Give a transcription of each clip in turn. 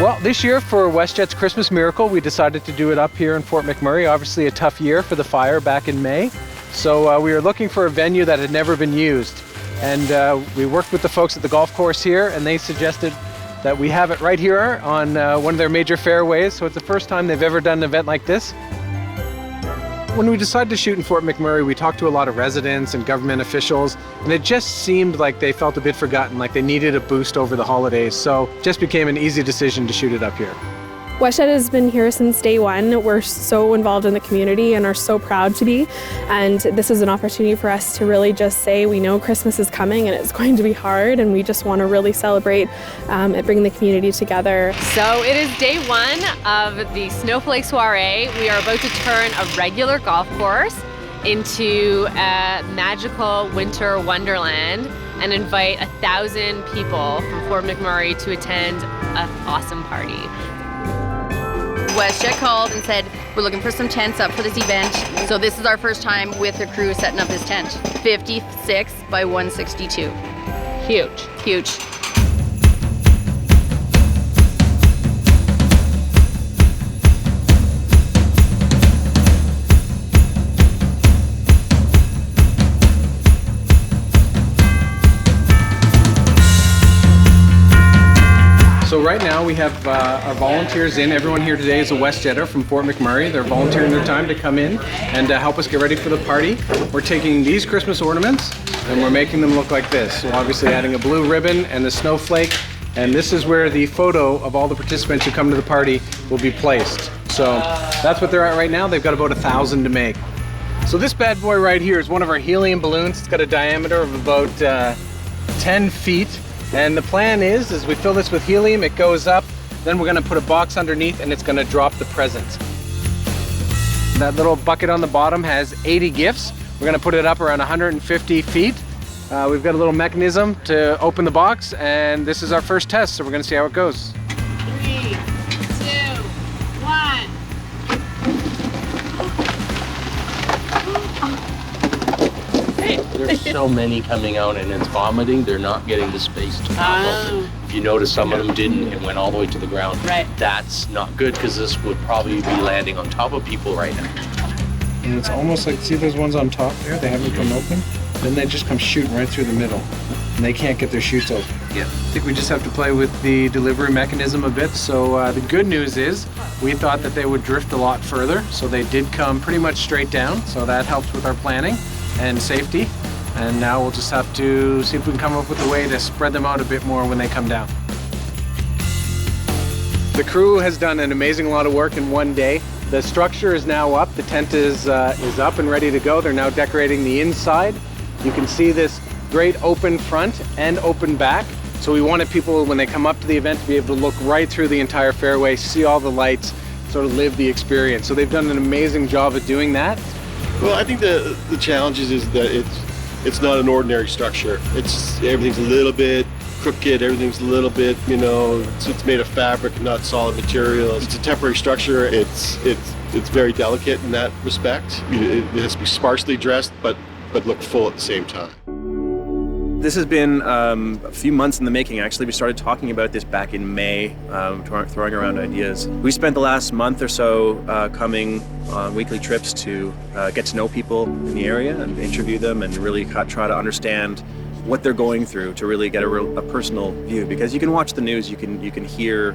Well, this year for WestJet's Christmas Miracle, we decided to do it up here in Fort McMurray. Obviously a tough year for the fire back in May. So we were looking for a venue that had never been used. And we worked with the folks at the golf course here, and they suggested that we have it right here on one of their major fairways. So it's the first time they've ever done an event like this. When we decided to shoot in Fort McMurray, we talked to a lot of residents and government officials, and it just seemed like they felt a bit forgotten, like they needed a boost over the holidays. So it just became an easy decision to shoot it up here. WestJet has been here since day one. We're so involved in the community and are so proud to be. And this is an opportunity for us to really just say we know Christmas is coming and it's going to be hard, and we just want to really celebrate and bring the community together. So it is day one of the Snowflake Soiree. We are about to turn a regular golf course into a magical winter wonderland and invite 1,000 people from Fort McMurray to attend an awesome party. WestJet called and said, we're looking for some tents up for this event. So this is our first time with the crew setting up this tent. 56 by 162. Huge. Huge. So right now we have our volunteers in. Everyone here today is a WestJetter from Fort McMurray. They're volunteering their time to come in and help us get ready for the party. We're taking these Christmas ornaments and we're making them look like this. So obviously adding a blue ribbon and the snowflake. And this is where the photo of all the participants who come to the party will be placed. So that's what they're at right now. They've got about 1,000 to make. So this bad boy right here is one of our helium balloons. It's got a diameter of about 10 feet. And the plan is, as we fill this with helium, it goes up, then we're gonna put a box underneath and it's gonna drop the presents. That little bucket on the bottom has 80 gifts. We're gonna put it up around 150 feet. We've got a little mechanism to open the box, and this is our first test, so we're gonna see how it goes. 3, 2, 1. There's so many coming out and it's vomiting. They're not getting the space to pop open. If you notice, some of them didn't. It went all the way to the ground. Right. That's not good because this would probably be landing on top of people right now. And it's almost like, see those ones on top there? They haven't come open. Then they just come shooting right through the middle. And they can't get their chutes open. Yeah. I think we just have to play with the delivery mechanism a bit. So the good news is we thought that they would drift a lot further. So they did come pretty much straight down. So that helps with our planning and safety. And now we'll just have to see if we can come up with a way to spread them out a bit more when they come down. The crew has done an amazing lot of work in one day. The structure is now up. The tent is up and ready to go. They're now decorating the inside. You can see this great open front and open back. So we wanted people, when they come up to the event, to be able to look right through the entire fairway, see all the lights, sort of live the experience. So they've done an amazing job at doing that. Well, I think the challenge is that it's not an ordinary structure. Everything's a little bit crooked, everything's a little bit, it's made of fabric, not solid materials. It's a temporary structure. It's very delicate in that respect. It has to be sparsely dressed, but look full at the same time. This has been a few months in the making, actually. We started talking about this back in May, throwing around ideas. We spent the last month or so coming on weekly trips to get to know people in the area and interview them and really try to understand what they're going through, to really get a personal view. Because you can watch the news, you can hear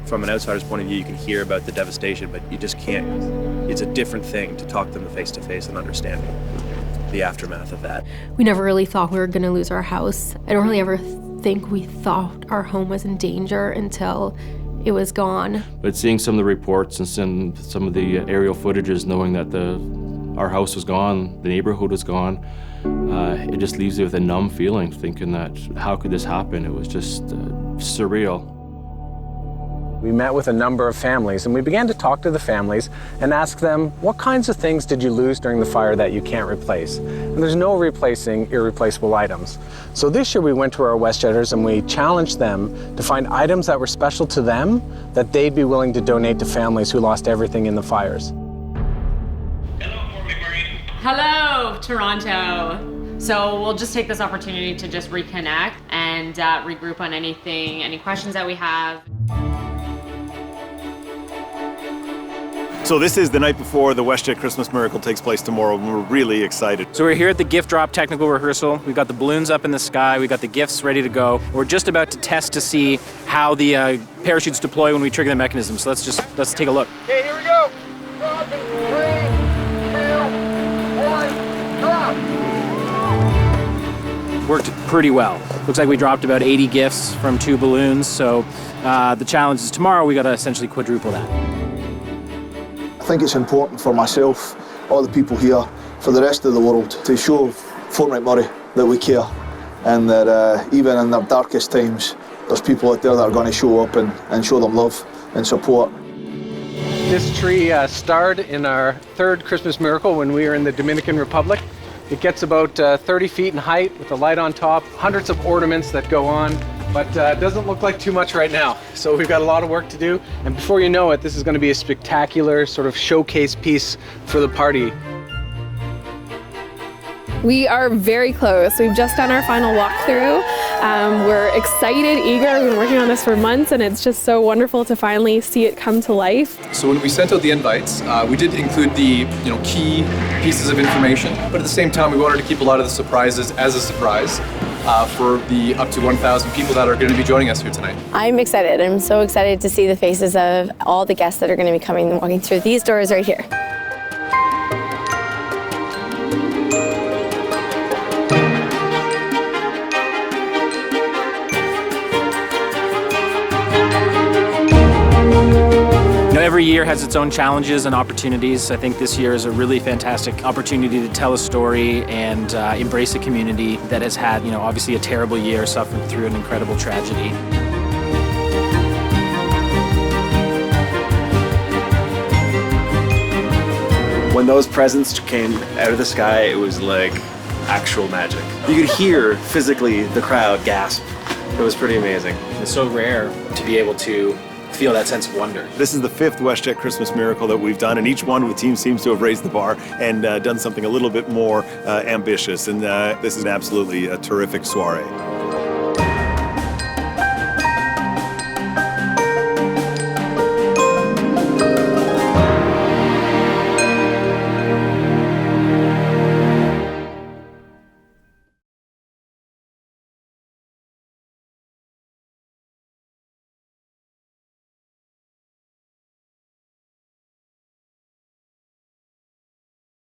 from an outsider's point of view, you can hear about the devastation, but you just can't. It's a different thing to talk to them face to face and understand the aftermath of that. We never really thought we were going to lose our house. I don't really ever think we thought our home was in danger until it was gone. But seeing some of the reports and some of the aerial footages, knowing that our house was gone, the neighborhood was gone, it just leaves you with a numb feeling, thinking that how could this happen? It was just surreal. We met with a number of families, and we began to talk to the families and ask them, what kinds of things did you lose during the fire that you can't replace? And there's no replacing irreplaceable items. So this year we went to our WestJetters and we challenged them to find items that were special to them that they'd be willing to donate to families who lost everything in the fires. Hello, Fort McMurray. Hello, Toronto. So we'll just take this opportunity to just reconnect and regroup on any questions that we have. So this is the night before the WestJet Christmas Miracle takes place tomorrow, and we're really excited. So we're here at the gift drop technical rehearsal. We've got the balloons up in the sky. We've got the gifts ready to go. We're just about to test to see how the parachutes deploy when we trigger the mechanism. So let's take a look. Okay, here we go. Drop in 3, 2, 1, drop. Worked pretty well. Looks like we dropped about 80 gifts from 2 balloons. So the challenge is tomorrow we got to essentially quadruple that. I think it's important for myself, all the people here, for the rest of the world, to show Fort McMurray that we care, and that even in their darkest times, there's people out there that are going to show up and show them love and support. This tree starred in our 3rd Christmas miracle when we were in the Dominican Republic. It gets about 30 feet in height with a light on top, hundreds of ornaments that go on, but it doesn't look like too much right now. So we've got a lot of work to do, and before you know it, this is going to be a spectacular sort of showcase piece for the party. We are very close. We've just done our final walkthrough. We're excited, eager. We've been working on this for months, and it's just so wonderful to finally see it come to life. So when we sent out the invites, we did include the key pieces of information, but at the same time, we wanted to keep a lot of the surprises as a surprise for the up to 1,000 people that are going to be joining us here tonight. I'm excited. I'm so excited to see the faces of all the guests that are going to be coming and walking through these doors right here. Every year has its own challenges and opportunities. I think this year is a really fantastic opportunity to tell a story and embrace a community that has had, obviously a terrible year, suffered through an incredible tragedy. When those presents came out of the sky, it was like actual magic. You could hear physically the crowd gasp. It was pretty amazing. It's so rare to be able to feel that sense of wonder. This is the 5th WestJet Christmas Miracle that we've done, and each one of the team seems to have raised the bar and done something a little bit more ambitious, and this is absolutely a terrific soiree.